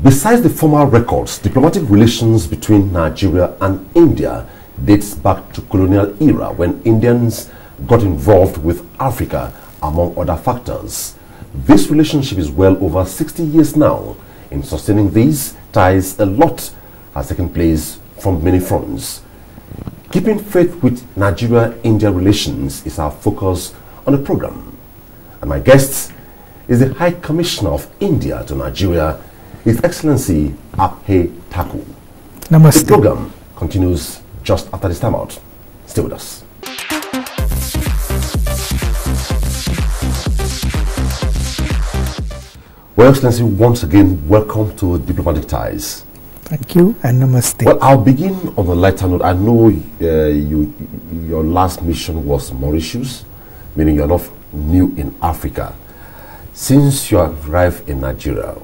Besides the formal records, diplomatic relations between Nigeria and India dates back to colonial era when Indians got involved with Africa, among other factors. This relationship is well over 60 years now. In sustaining these ties, a lot has taken place from many fronts. Keeping faith with Nigeria-India relations is our focus on the program. And my guest is the High Commissioner of India to Nigeria, His Excellency Abhay Thakur. Namaste. The program continues just after this time out. Stay with us. Well, Excellency, once again, welcome to Diplomatic Ties. Thank you and namaste. Well, I'll begin on a lighter note. I know your last mission was Mauritius, meaning you're not new in Africa. Since you arrived in Nigeria,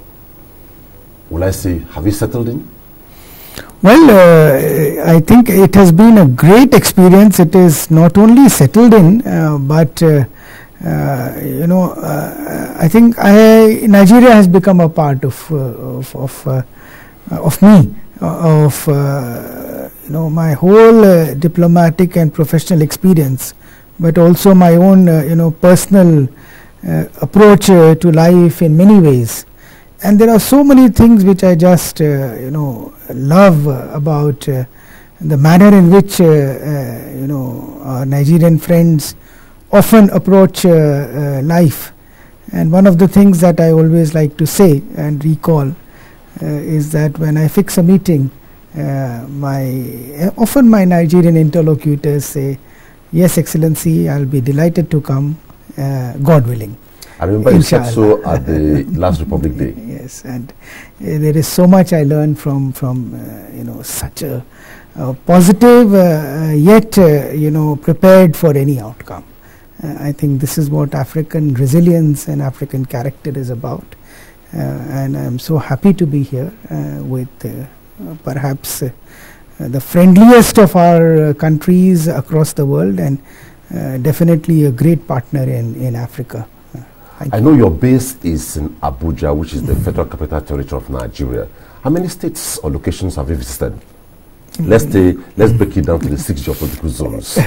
will I say, have you settled in? Well, I think it has been a great experience. It is not only settled in, but I think Nigeria has become a part of me, my whole diplomatic and professional experience, but also my own, personal approach to life in many ways. And there are so many things which I just, love about the manner in which, our Nigerian friends often approach life. And one of the things that I always like to say and recall is that when I fix a meeting, often my Nigerian interlocutors say, "Yes, Excellency, I'll be delighted to come, God willing." I remember you said so at the last Republic Day. Yes, and there is so much I learned from such a positive yet prepared for any outcome. I think this is what African resilience and African character is about, and I'm so happy to be here with perhaps the friendliest of our countries across the world, and definitely a great partner in Africa. I know your base is in Abuja, which is the Federal Capital Territory of Nigeria. How many states or locations have you visited? Let's break it down to the 6 geopolitical zones.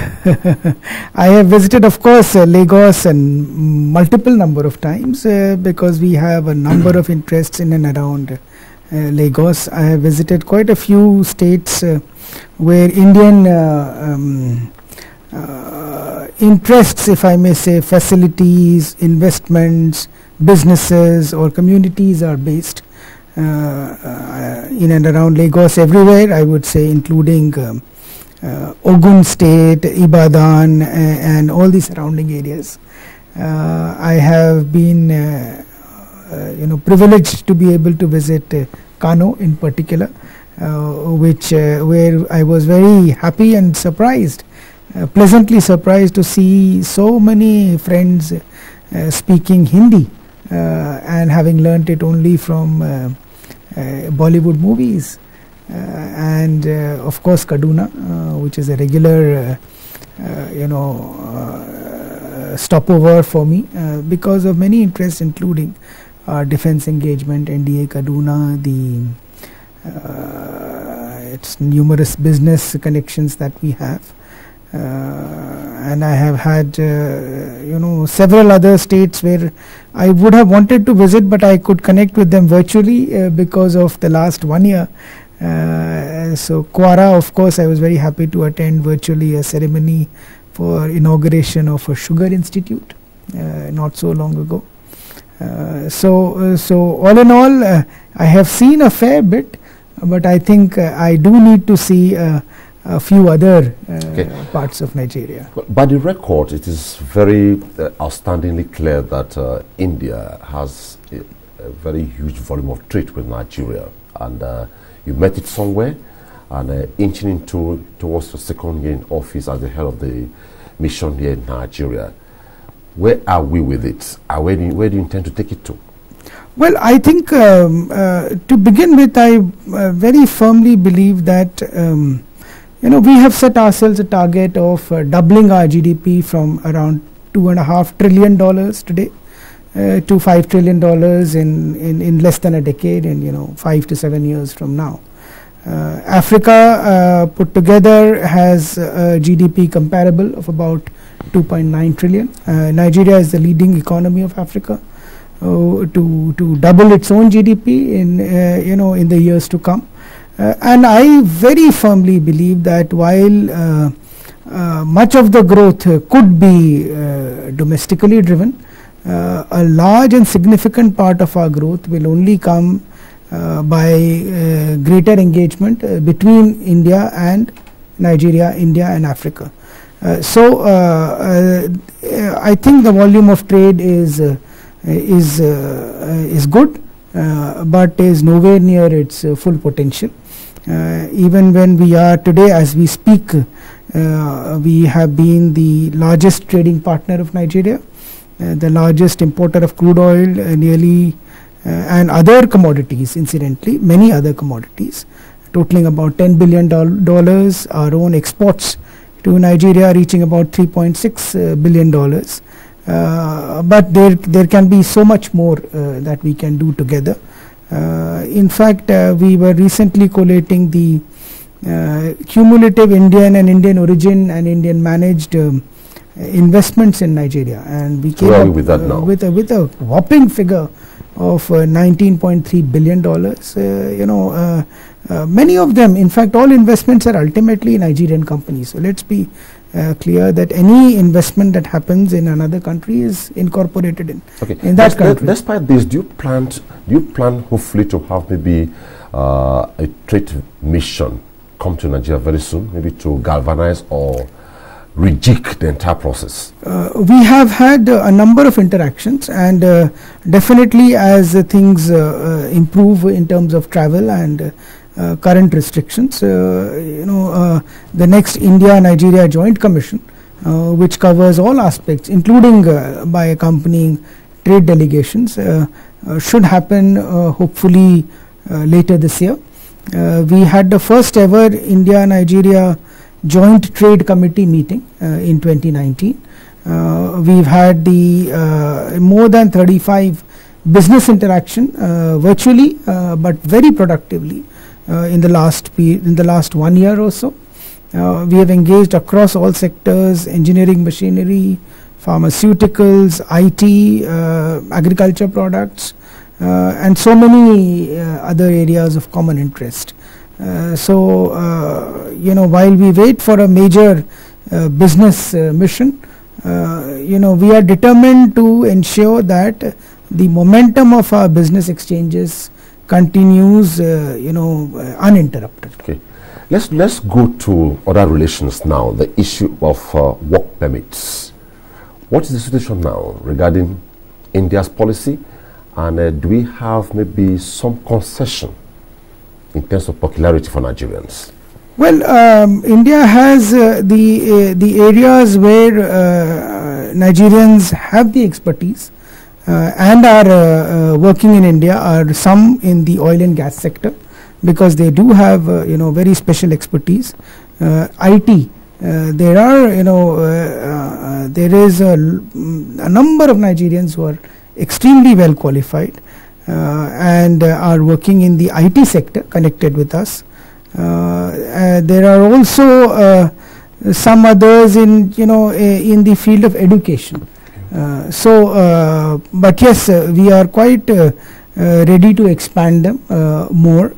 I have visited, of course, Lagos and multiple number of times because we have a number of interests in and around Lagos. I have visited quite a few states where Indian interests, if I may say, facilities, investments, businesses or communities are based in and around Lagos everywhere, I would say, including Ogun State, Ibadan and all the surrounding areas. I have been privileged to be able to visit Kano in particular, where I was very happy and surprised, pleasantly surprised to see so many friends speaking Hindi and having learnt it only from Bollywood movies, and of course Kaduna, which is a regular stopover for me because of many interests, including our defense engagement, NDA Kaduna, its numerous business connections that we have. And I have had several other states where I would have wanted to visit, but I could connect with them virtually because of the last 1 year. So Kwara, of course, I was very happy to attend virtually a ceremony for inauguration of a sugar institute not so long ago. So all in all, I have seen a fair bit, but I think I do need to see a few other parts of Nigeria. By the record, it is very outstandingly clear that India has a very huge volume of trade with Nigeria, and you met it somewhere, and inching towards the second year in office as the head of the mission here in Nigeria. Where are we with it? Where do you intend to take it to? Well, I think to begin with, I very firmly believe that we have set ourselves a target of doubling our GDP from around $2.5 trillion today to $5 trillion in less than a decade, in 5 to 7 years from now. Africa put together has a GDP comparable of about 2.9 trillion. Nigeria is the leading economy of Africa to double its own GDP in the years to come. And I very firmly believe that while much of the growth could be domestically driven, a large and significant part of our growth will only come by greater engagement between India and Nigeria, India and Africa. So I think the volume of trade is good, but is nowhere near its full potential. Even when we are today, as we speak, we have been the largest trading partner of Nigeria, the largest importer of crude oil, nearly and other commodities, incidentally, many other commodities, totaling about $10 billion. Our own exports to Nigeria reaching about $3.6 billion. But there can be so much more that we can do together. In fact, we were recently collating the cumulative Indian and Indian origin and Indian managed investments in Nigeria, and we came up with a whopping figure of $19.3 billion. Many of them, in fact, all investments are ultimately Nigerian companies. So let's be clear that any investment that happens in another country is incorporated in that country. Despite this, do you plan hopefully to have maybe a trade mission come to Nigeria very soon, maybe to galvanize or rejig the entire process? We have had a number of interactions, and definitely as things improve in terms of travel and current restrictions, the next India-Nigeria Joint Commission, which covers all aspects, including by accompanying trade delegations, should happen hopefully later this year. We had the first ever India-Nigeria Joint Trade Committee meeting in 2019. We've had the more than 35 business interaction virtually, but very productively in the last 1 year or so. We have engaged across all sectors: engineering, machinery, pharmaceuticals, IT, agriculture products, and so many other areas of common interest. While we wait for a major business mission, we are determined to ensure that the momentum of our business exchanges continues, uninterrupted. Okay, let's go to other relations now. The issue of work permits. What is the situation now regarding India's policy, and do we have maybe some concession in terms of popularity for Nigerians? Well, India has the areas where Nigerians have the expertise and are working in India are some in the oil and gas sector, because they do have very special expertise. IT, there is a number of Nigerians who are extremely well qualified and are working in the IT sector connected with us. There are also some others in the field of education. But yes, we are quite ready to expand them more,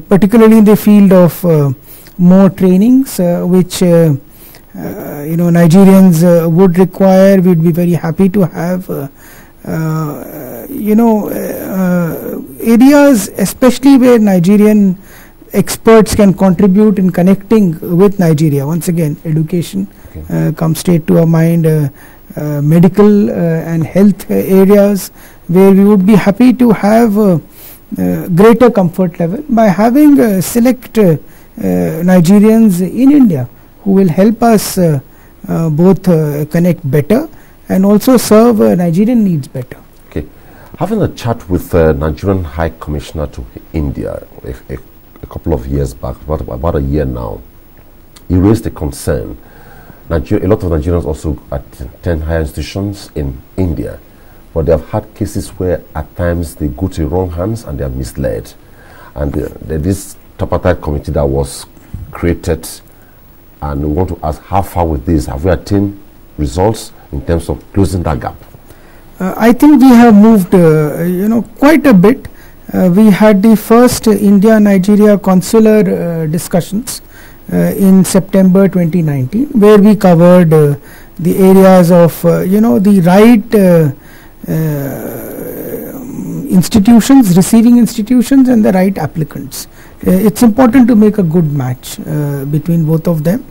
particularly in the field of more trainings, which Nigerians would require. We'd be very happy to have areas, especially where Nigerian experts can contribute in connecting with Nigeria. Once again, education comes straight to our mind, medical and health areas, where we would be happy to have greater comfort level by having select Nigerians in India who will help us both connect better and also serve Nigerian needs better. Okay, having a chat with the Nigerian High Commissioner to India a couple of years back, about a year now, he raised a concern. A lot of Nigerians also attend higher institutions in India, but they have had cases where at times they go to the wrong hands and they are misled. And this tripartite committee that was created, and we want to ask how far with this, have we attained results in terms of closing that gap? I think we have moved quite a bit. We had the first India-Nigeria consular discussions in September 2019, where we covered the areas of the right institutions, receiving institutions, and the right applicants. It's important to make a good match between both of them.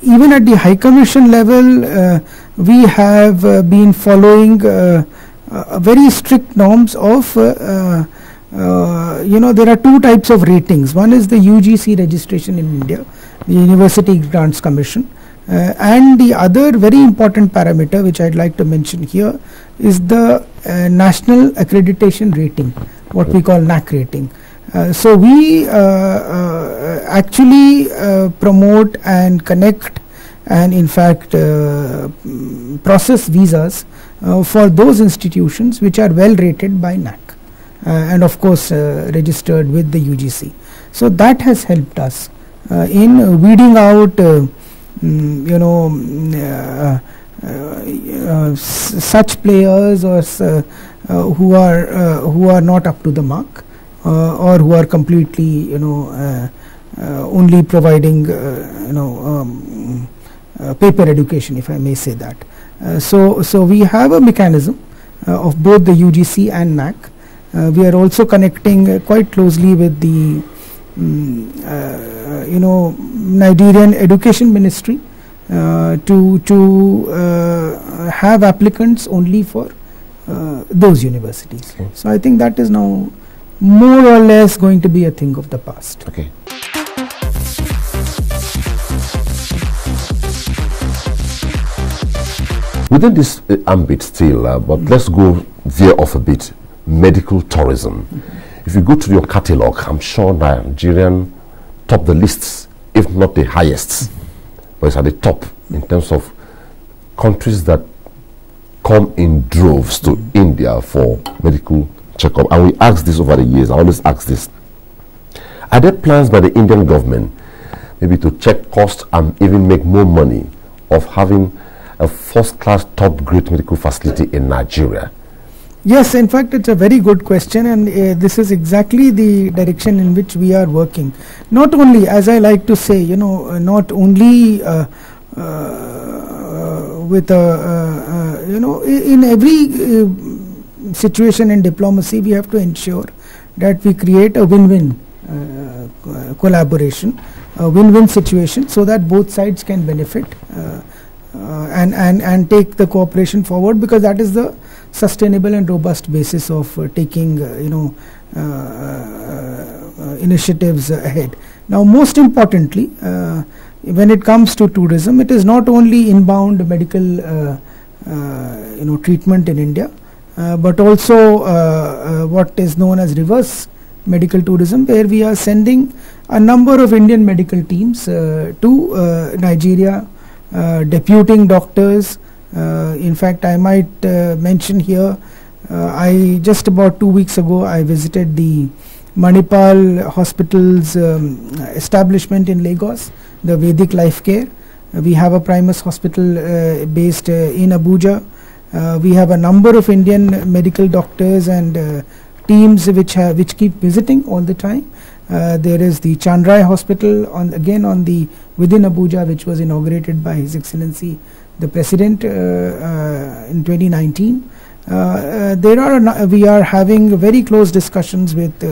Even at the High Commission level, we have been following very strict norms of there are two types of ratings. One is the UGC registration in India, the University Grants Commission, and the other very important parameter which I'd like to mention here is the National Accreditation Rating, what we call NAC rating. So we actually promote and connect and in fact process visas for those institutions which are well rated by NAC and of course registered with the UGC. So that has helped us in weeding out such players or who are not up to the mark or who are completely only providing paper education, if I may say that. So we have a mechanism of both the UGC and NAC. We are also connecting quite closely with the Nigerian Education Ministry to have applicants only for those universities. Okay. So I think that is now more or less going to be a thing of the past. Okay. Within this ambit still, but let's go veer off a bit. Medical tourism. If you go to your catalogue, I'm sure Nigerian top the lists, if not the highest, but it's at the top in terms of countries that come in droves to India for medical checkup. And we ask this over the years. I always ask this: are there plans by the Indian government maybe to check cost and even make more money of having a first-class, top-grade medical facility in Nigeria? Yes, in fact, it's a very good question, and this is exactly the direction in which we are working. Not only, as I like to say, not only with in every situation in diplomacy, we have to ensure that we create a win-win collaboration, a win-win situation, so that both sides can benefit and take the cooperation forward, because that is the sustainable and robust basis of taking initiatives ahead. Now, most importantly, when it comes to tourism, it is not only inbound medical treatment in India, but also what is known as reverse medical tourism, where we are sending a number of Indian medical teams to Nigeria, deputing doctors. In fact, I might mention here, I just about 2 weeks ago I visited the Manipal Hospital's establishment in Lagos, the Vedic Life Care. We have a Primus hospital based in Abuja. We have a number of Indian medical doctors and teams which keep visiting all the time. There is the Chandrai Hospital within Abuja, which was inaugurated by His Excellency the President in 2019. We are having very close discussions with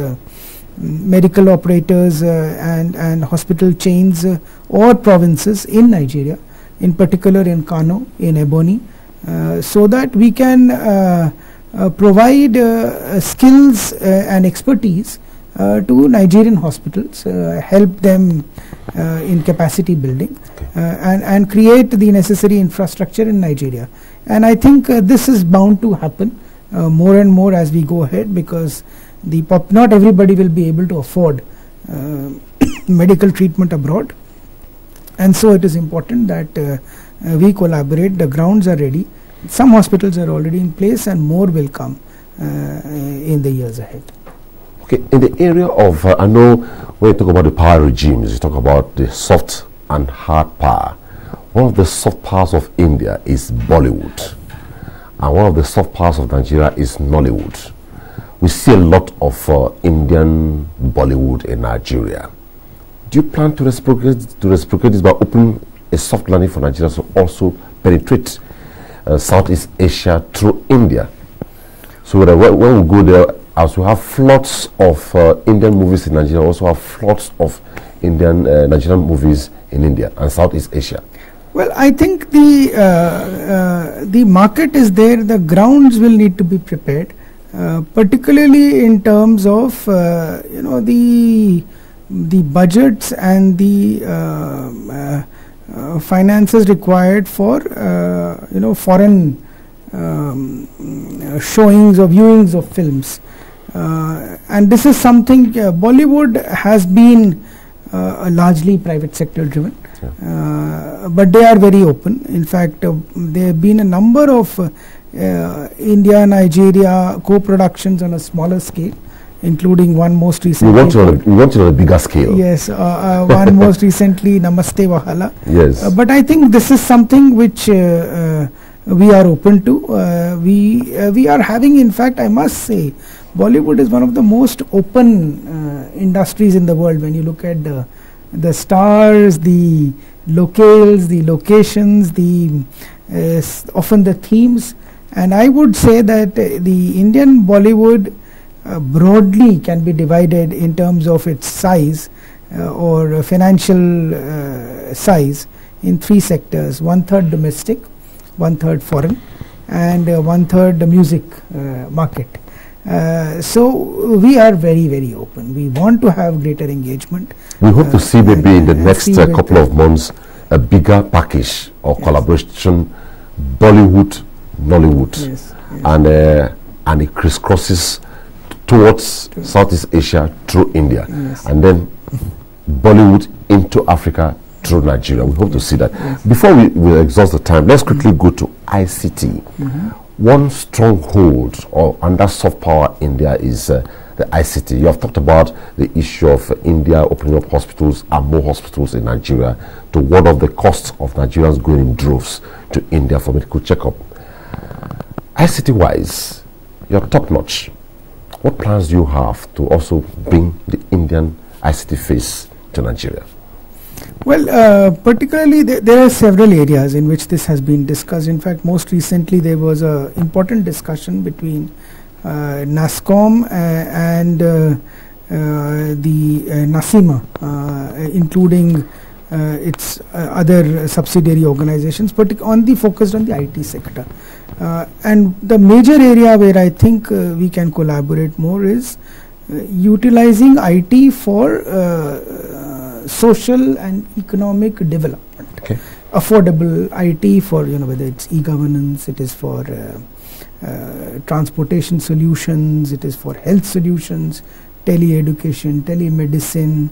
medical operators and hospital chains or provinces in Nigeria, in particular in Kano, in Ebonyi, so that we can provide skills and expertise to Nigerian hospitals, help them in capacity building, and create the necessary infrastructure in Nigeria. And I think this is bound to happen more and more as we go ahead, because not everybody will be able to afford medical treatment abroad, and so it is important that we collaborate. The grounds are ready. Some hospitals are already in place, and more will come in the years ahead. Okay, in the area of, I know when you talk about the power regimes, you talk about the soft and hard power. One of the soft powers of India is Bollywood, and one of the soft powers of Nigeria is Nollywood. We see a lot of Indian Bollywood in Nigeria. Do you plan to reciprocate this by opening a soft landing for Nigeria to also penetrate Southeast Asia through India? So that when we go there, as we have floods of Indian movies in Nigeria, we also have floods of Nigerian movies in India and Southeast Asia. Well, I think the market is there. The grounds will need to be prepared, particularly in terms of the budgets and the finances required for foreign showings or viewings of films. And this is something Bollywood has been largely private sector driven, but they are very open. In fact, there have been a number of India-Nigeria co-productions on a smaller scale, including one most recently. We want it on a bigger scale. Yes, one most recently, Namaste Wahala. Yes. But I think this is something which we are open to. We are having, in fact, I must say, Bollywood is one of the most open industries in the world. When you look at the stars, the locales, the locations, often the themes, and I would say that the Indian Bollywood broadly can be divided in terms of its size or financial size in three sectors: 1/3 domestic, 1/3 foreign, and 1/3 the music market. So we are very, very open. We want to have greater engagement. We hope to see maybe in the next couple of months a bigger package or collaboration, Bollywood, Nollywood, and it crisscrosses towards Southeast Asia through India, and then Bollywood into Africa through Nigeria. We hope to see that. Before we exhaust the time, let's quickly go to ICT. One stronghold or under soft power India is the ICT. You have talked about the issue of India opening up hospitals and more hospitals in Nigeria to ward off the costs of Nigerians going in droves to India for medical checkup. ICT-wise, you're top-notch. What plans do you have to also bring the Indian ICT face to Nigeria? Well, particularly there are several areas in which this has been discussed. In fact, most recently there was an important discussion between NASSCOM and the NASIMA, including its other subsidiary organizations, but focused on the IT sector. And the major area where I think we can collaborate more is utilizing IT for social and economic development. Okay. Affordable IT for, whether it's e-governance, it is for transportation solutions, it is for health solutions, tele-education, telemedicine,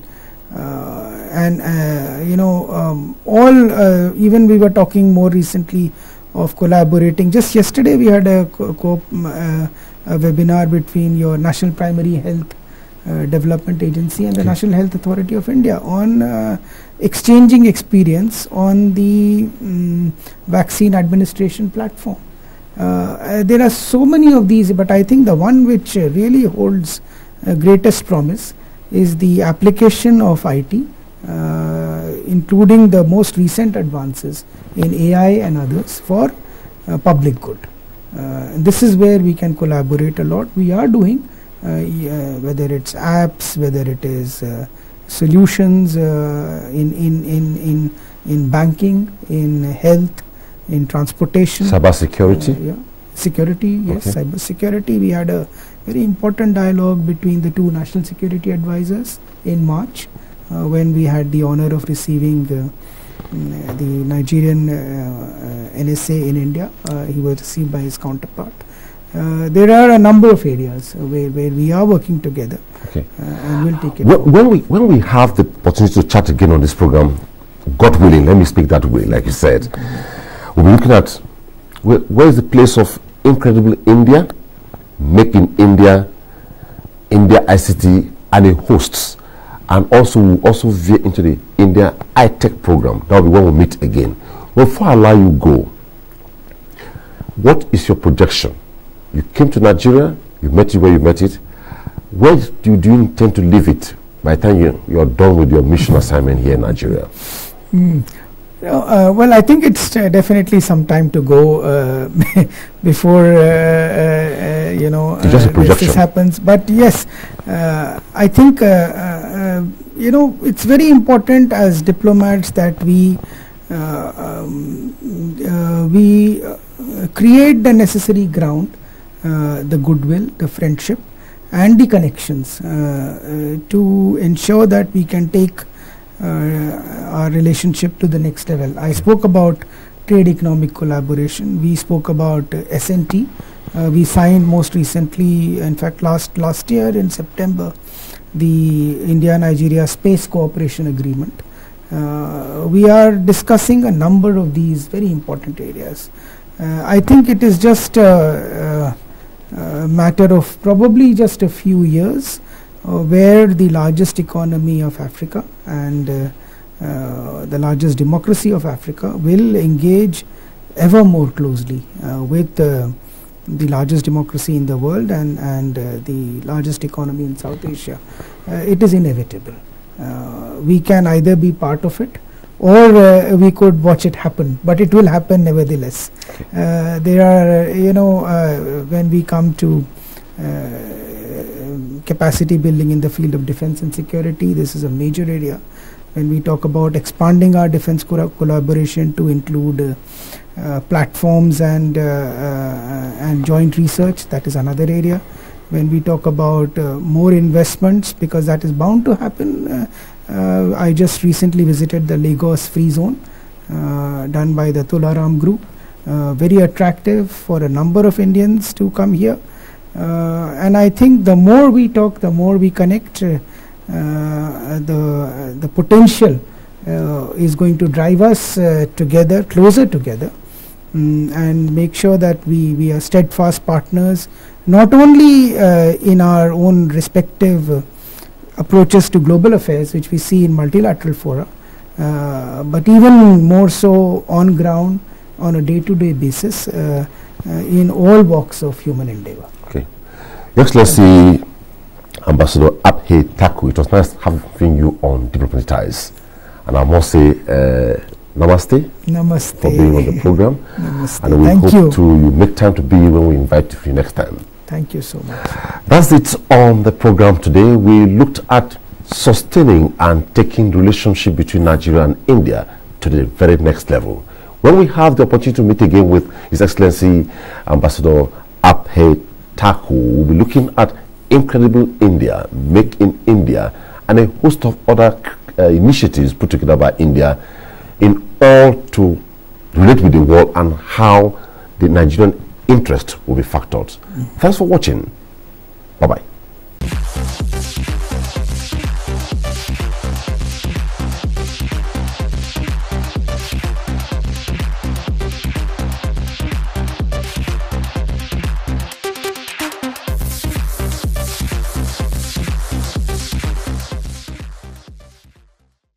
even we were talking more recently of collaborating. Just yesterday we had a webinar between your National Primary Health Development Agency and the National Health Authority of India on exchanging experience on the vaccine administration platform. There are so many of these, but I think the one which really holds greatest promise is the application of IT, including the most recent advances in AI and others for public good. This is where we can collaborate a lot. We are doing, whether it's apps, whether it is solutions in banking, in health, in transportation, cyber security. Security, yes, cyber security. We had a very important dialogue between the two national security advisors in March, when we had the honor of receiving the Nigerian NSA in India. He was received by his counterpart. There are a number of areas where we are working together, and we'll take it. When we have the opportunity to chat again on this program, God willing, let me speak that way, like you said, we'll be looking at where is the place of Incredible India, Make in India, India ICT, and a hosts, and also veer into the India iTech program. That will be when we meet again. Well, before I allow you go, what is your projection? You came to Nigeria, you met it where you met it. Where do you intend to leave it by the time you're done with your mission assignment here in Nigeria? Well, I think it's definitely some time to go before this happens. But yes, I think it's very important as diplomats that we create the necessary ground, the goodwill, the friendship, and the connections to ensure that we can take our relationship to the next level. I spoke about trade economic collaboration. We spoke about SNT. We signed most recently, in fact last year in September, the India-Nigeria Space Cooperation Agreement. We are discussing a number of these very important areas. I think it is just a matter of probably just a few years where the largest economy of Africa and the largest democracy of Africa will engage ever more closely with the largest democracy in the world and the largest economy in South Asia. It is inevitable. We can either be part of it or we could watch it happen, but it will happen nevertheless. There are, when we come to capacity building in the field of defense and security, this is a major area. When we talk about expanding our defense collaboration to include platforms and joint research, that is another area. When we talk about more investments, because that is bound to happen, I just recently visited the Lagos Free Zone done by the Tularam Group. Very attractive for a number of Indians to come here. And I think the more we talk, the more we connect, the potential is going to drive us together, closer together, and make sure that we are steadfast partners, not only in our own respective approaches to global affairs, which we see in multilateral fora, but even more so on ground, on a day-to-day basis, in all walks of human endeavor. Okay. Your Excellency, Ambassador Abhay Thakur, it was nice having you on Diplomatic Ties. And I must say, namaste. Namaste. For being on the program. Namaste. And we hope to make time to be when we invite you next time. Thank you so much. That's it on the program today. We looked at sustaining and taking the relationship between Nigeria and India to the very next level. When we have the opportunity to meet again with His Excellency Ambassador Abhay Thakur, we'll be looking at Incredible India, Make in India, and a host of other initiatives put together by India in all to relate with the world and how the Nigerian interest will be factored. Thanks for watching.